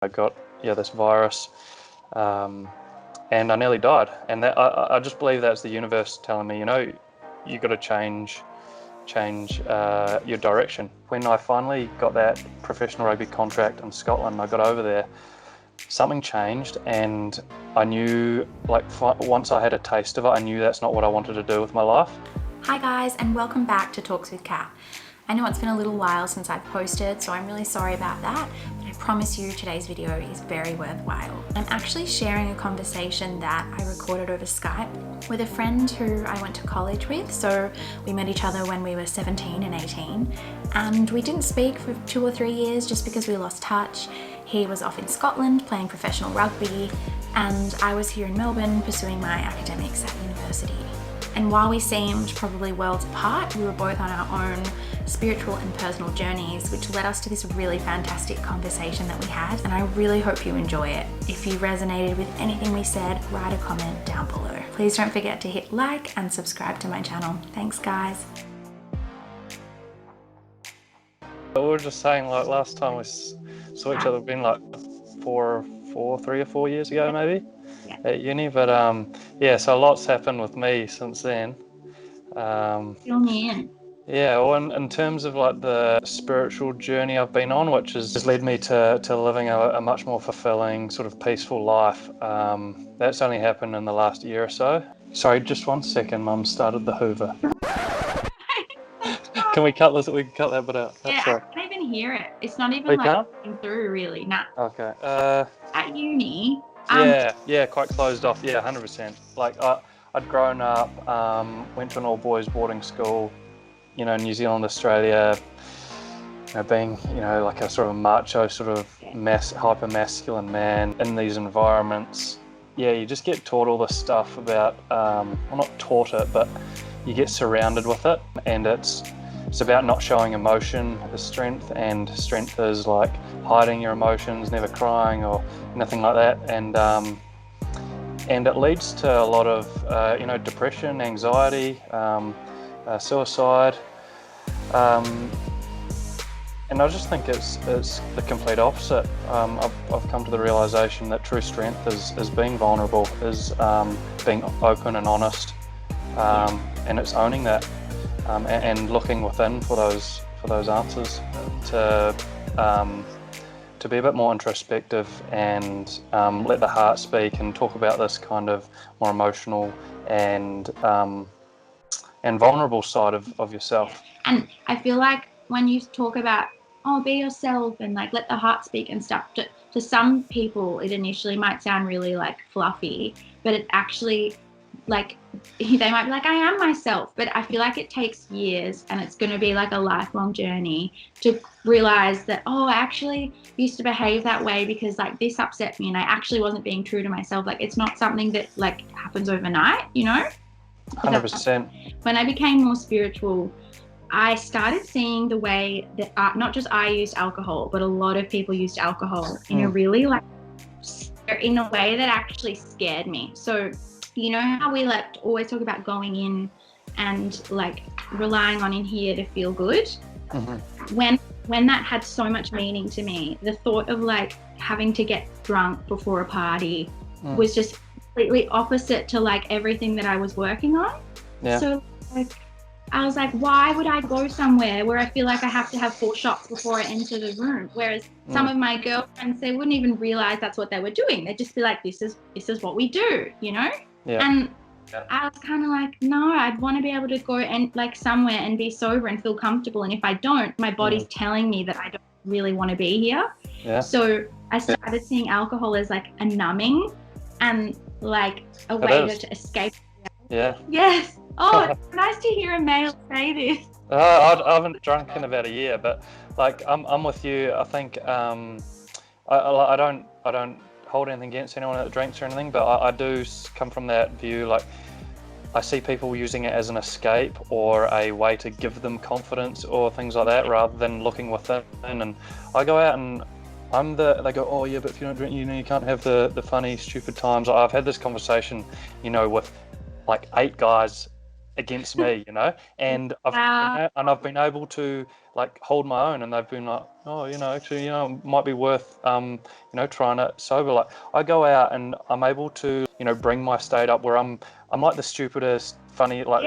I got this virus, and I nearly died. And that I just believe that's the universe telling me, you got to change your direction. When I finally got that professional rugby contract in Scotland, I got over there, something changed, and I knew, once I had a taste of it, I knew that's not what I wanted to do with my life. Hi guys, and welcome back to Talks with Kat. I know it's been a little while since I've posted, so I'm really sorry about that, but I promise you today's video is very worthwhile. I'm actually sharing a conversation that I recorded over Skype with a friend who I went to college with. So we met each other when we were 17 and 18, and we didn't speak for 2 or 3 years just because we lost touch. He was off in Scotland playing professional rugby, and I was here in Melbourne pursuing my academics at university. And while we seemed probably worlds apart, we were both on our own spiritual and personal journeys, which led us to this really fantastic conversation that we had. And I really hope you enjoy it. If you resonated with anything we said, write a comment down below. Please don't forget to hit like and subscribe to my channel. Thanks, guys. We were just saying, last time we saw each other, been 3 or 4 years ago, maybe. Yeah. At uni, but so lots happened with me since then. Fill me in. Yeah, well, in terms of the spiritual journey I've been on, which has led me to living a much more fulfilling, sort of peaceful life. That's only happened in the last year or so. Sorry, just 1 second, Mum started the Hoover. Can we cut this? We can cut that bit out. Yeah, sorry. I can't even hear it. It's not even coming through really. Nah. Okay. At uni. Quite closed off. Yeah, 100%. I'd grown up, went to an all-boys boarding school, New Zealand, Australia, being, like a sort of macho, sort of hyper-masculine man in these environments. Yeah, you just get taught all this stuff about, well, not taught it, but you get surrounded with it, and it's about not showing emotion as strength, and strength is like hiding your emotions, never crying or nothing like that, and it leads to a lot of depression, anxiety, suicide, and I just think it's the complete opposite. I've come to the realization that true strength is being vulnerable, is being open and honest, and it's owning that. And looking within for those answers, to be a bit more introspective and let the heart speak and talk about this kind of more emotional and vulnerable side of yourself. And I feel like when you talk about, be yourself and let the heart speak and stuff, to some people it initially might sound really fluffy, but it actually they might be I am myself, but I feel like it takes years, and it's going to be a lifelong journey to realize that, I actually used to behave that way because this upset me and I actually wasn't being true to myself. It's not something that happens overnight, 100%. When I became more spiritual, I started seeing the way that not just I used alcohol, but a lot of people used alcohol in a really in a way that actually scared me. So how we always talk about going in and relying on in here to feel good. Mm-hmm. When that had so much meaning to me, the thought of having to get drunk before a party was just completely opposite to everything that I was working on. Yeah. So I was why would I go somewhere where I feel I have to have 4 shots before I enter the room? Whereas some of my girlfriends, they wouldn't even realize that's what they were doing. They'd just be this is what we do, Yeah. And I was kind of no, I'd want to be able to go and somewhere and be sober and feel comfortable. And if I don't, my body's telling me that I don't really want to be here. Yeah. So I started seeing alcohol as a numbing and a way to escape. Yeah. Yes. Oh, it's nice to hear a male say this. I haven't drunk in about a year, but I'm with you. I think I don't hold anything against anyone that drinks or anything, but I do come from that view. I see people using it as an escape or a way to give them confidence or things like that, rather than looking within. And I go out and they go, oh yeah, but if you don't drink, you can't have the funny, stupid times. I've had this conversation, with 8 guys against me, and I've been able to like hold my own, and they've been like, oh, actually, it might be worth, trying it sober. Like I go out and I'm able to, bring my state up where I'm like the stupidest, funny, like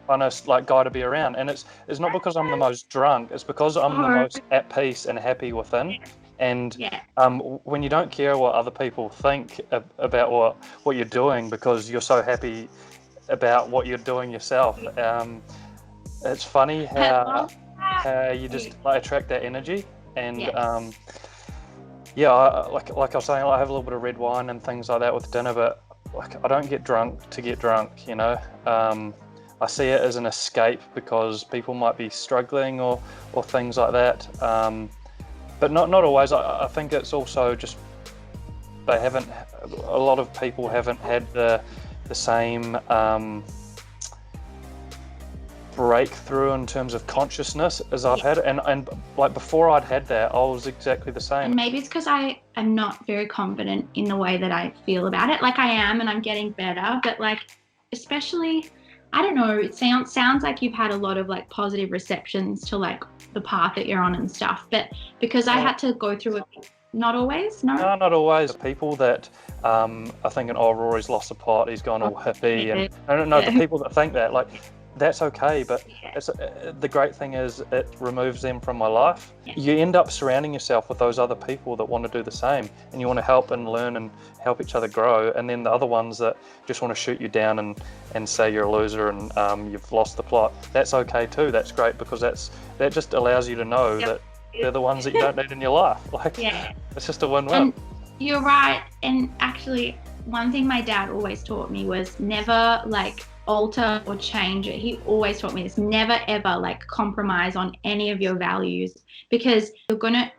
funnest like guy to be around, and it's not because I'm the most drunk, it's because I'm the most at peace and happy within. And when you don't care what other people think about what you're doing because you're so happy about what you're doing yourself, it's funny how you just like attract that energy. And like I was saying, I have a little bit of red wine and things like that with dinner, but like I don't get drunk to get drunk. I see it as an escape because people might be struggling or things like that. But not always. I think it's also just a lot of people haven't had the same breakthrough in terms of consciousness as I've had, and like before I'd had that, I was exactly the same. And maybe it's because I am not very confident in the way that I feel about it. Like I am, and I'm getting better, but like especially, I don't know, it sounds like you've had a lot of like positive receptions to like the path that you're on and stuff, but because I had to go through it, not always. No, not always. People that are thinking, oh, Rory's lost the plot, he's gone all hippie, and no, the people that think that, like, that's okay, but the great thing is it removes them from my life. You end up surrounding yourself with those other people that want to do the same, and you want to help and learn and help each other grow, and then the other ones that just want to shoot you down and say you're a loser and you've lost the plot. That's okay too. That's great, because that just allows you to know that they're the ones that you don't need in your life. Like, it's just a win-win. And you're right. And actually, one thing my dad always taught me was never like alter or change it. He always taught me this: never ever like compromise on any of your values, because you're gonna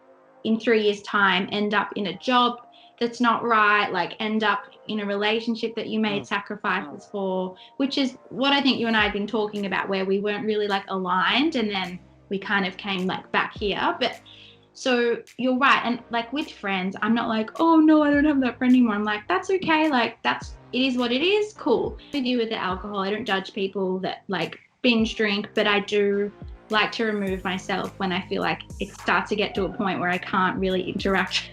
in 3 years time end up in a job that's not right, like end up in a relationship that you made sacrifices for, which is what I think you and I have been talking about, where we weren't really like aligned, and then we kind of came like back here. But so you're right. And like with friends, I'm not like, oh no, I don't have that friend anymore. I'm like, that's okay, like it is what it is, cool. With you with the alcohol, I don't judge people that like binge drink, but I do like to remove myself when I feel like it starts to get to a point where I can't really interact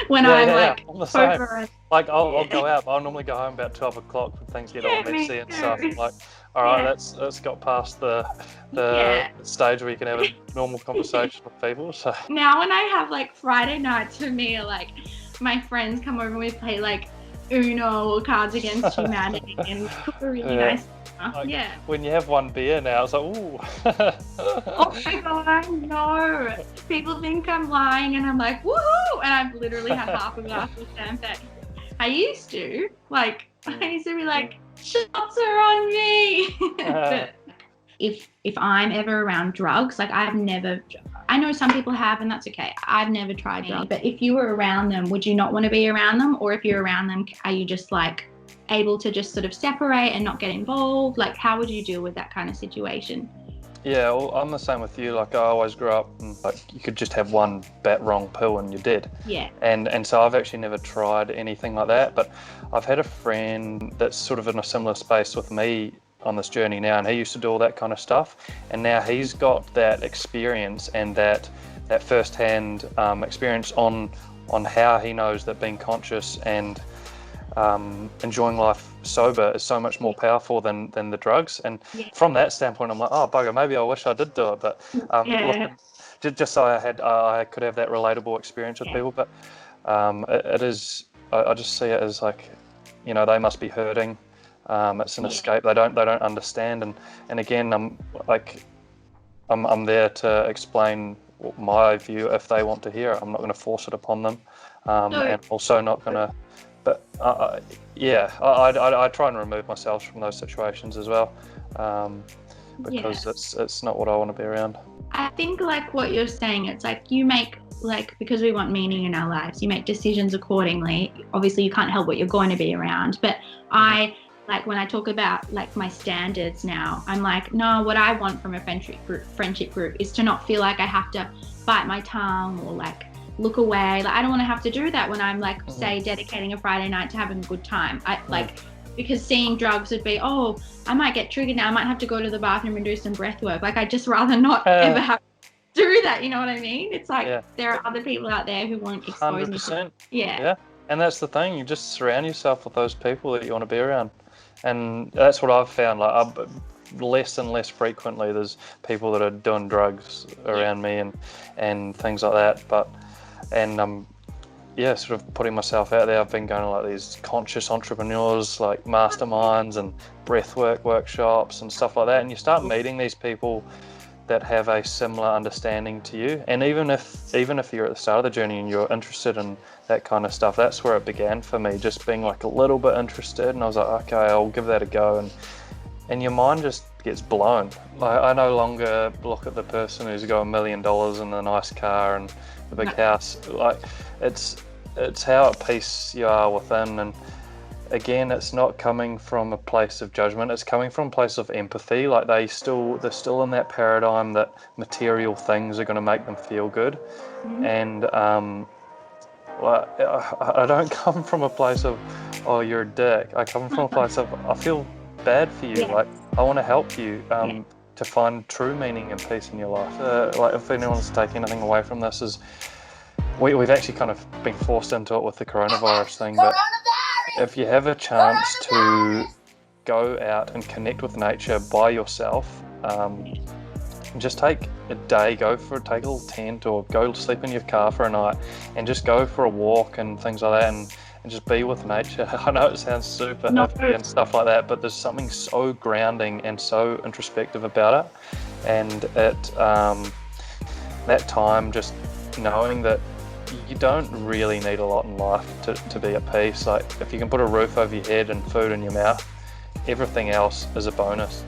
when I'm like over. Like I'll go out, but I'll normally go home about 12 o'clock when things get all messy and stuff. I'm like, all right, that's got past the stage where you can have a normal conversation with people. So now when I have like Friday nights, for me, like my friends come over and we play like Uno or Cards Against Humanity and cook a really nice dinner. Like, when you have one beer now, it's like, ooh. Oh my god, no. People think I'm lying and I'm like, woohoo! And I've literally had half a glass of champagne. I used to be like, shots are on me. But if I'm ever around drugs, like I know some people have, and that's okay. I've never tried drugs. But if you were around them, would you not want to be around them? Or if you're around them, are you just like able to just sort of separate and not get involved? Like, how would you deal with that kind of situation? Yeah, well, I'm the same with you. Like, I always grew up and like you could just have one wrong pill and you're dead. Yeah. And so I've actually never tried anything like that. But I've had a friend that's sort of in a similar space with me on this journey now, and he used to do all that kind of stuff, and now he's got that experience and that first-hand experience on how he knows that being conscious and enjoying life sober is so much more powerful than the drugs. And from that standpoint, I'm like, oh bugger, maybe I wish I did do it, but just so I could have that relatable experience with people. But it is, I just see it as like, they must be hurting. It's an escape. They don't understand, and again, I'm there to explain my view if they want to hear it. I'm not going to force it upon them, and also not going to. But I try and remove myself from those situations as well, because it's not what I want to be around. I think like what you're saying, it's like you make, like, because we want meaning in our lives, you make decisions accordingly. Obviously, you can't help what you're going to be around, but like when I talk about like my standards now, I'm like, no, what I want from a friendship group is to not feel like I have to bite my tongue or like look away. Like I don't want to have to do that when I'm like, say, dedicating a Friday night to having a good time. because seeing drugs would be, oh, I might get triggered now. I might have to go to the bathroom and do some breath work. Like, I'd just rather not ever have to do that. You know what I mean? It's like there are other people out there who won't expose me. 100%. Yeah. And that's the thing. You just surround yourself with those people that you want to be around. And that's what I've found. Like, less and less frequently, there's people that are doing drugs around me and things like that. Sort of putting myself out there. I've been going to like these conscious entrepreneurs, like masterminds and breathwork workshops and stuff like that. And you start meeting these people that have a similar understanding to you. And even if you're at the start of the journey and you're interested in that kind of stuff, that's where it began for me, just being like a little bit interested. And I was like, okay, I'll give that a go. And your mind just gets blown. Like, I no longer look at the person who's got $1 million and a nice car and a big house. Like, it's how at peace you are within. And again, it's not coming from a place of judgment. It's coming from a place of empathy. Like, they're still in that paradigm that material things are going to make them feel good. And I don't come from a place of, oh, you're a dick. I come from a place of, I feel bad for you. Like, I want to help you to find true meaning and peace in your life. Like, if anyone's taking anything away from this, is we've actually kind of been forced into it with the coronavirus thing, but if you have a chance to go out and connect with nature by yourself, just take a day, take a little tent, or go sleep in your car for a night and just go for a walk and things like that, and just be with nature. I know it sounds super hippie and stuff like that, but there's something so grounding and so introspective about it. And that time, just knowing that you don't really need a lot in life to be at peace. Like, if you can put a roof over your head and food in your mouth, everything else is a bonus.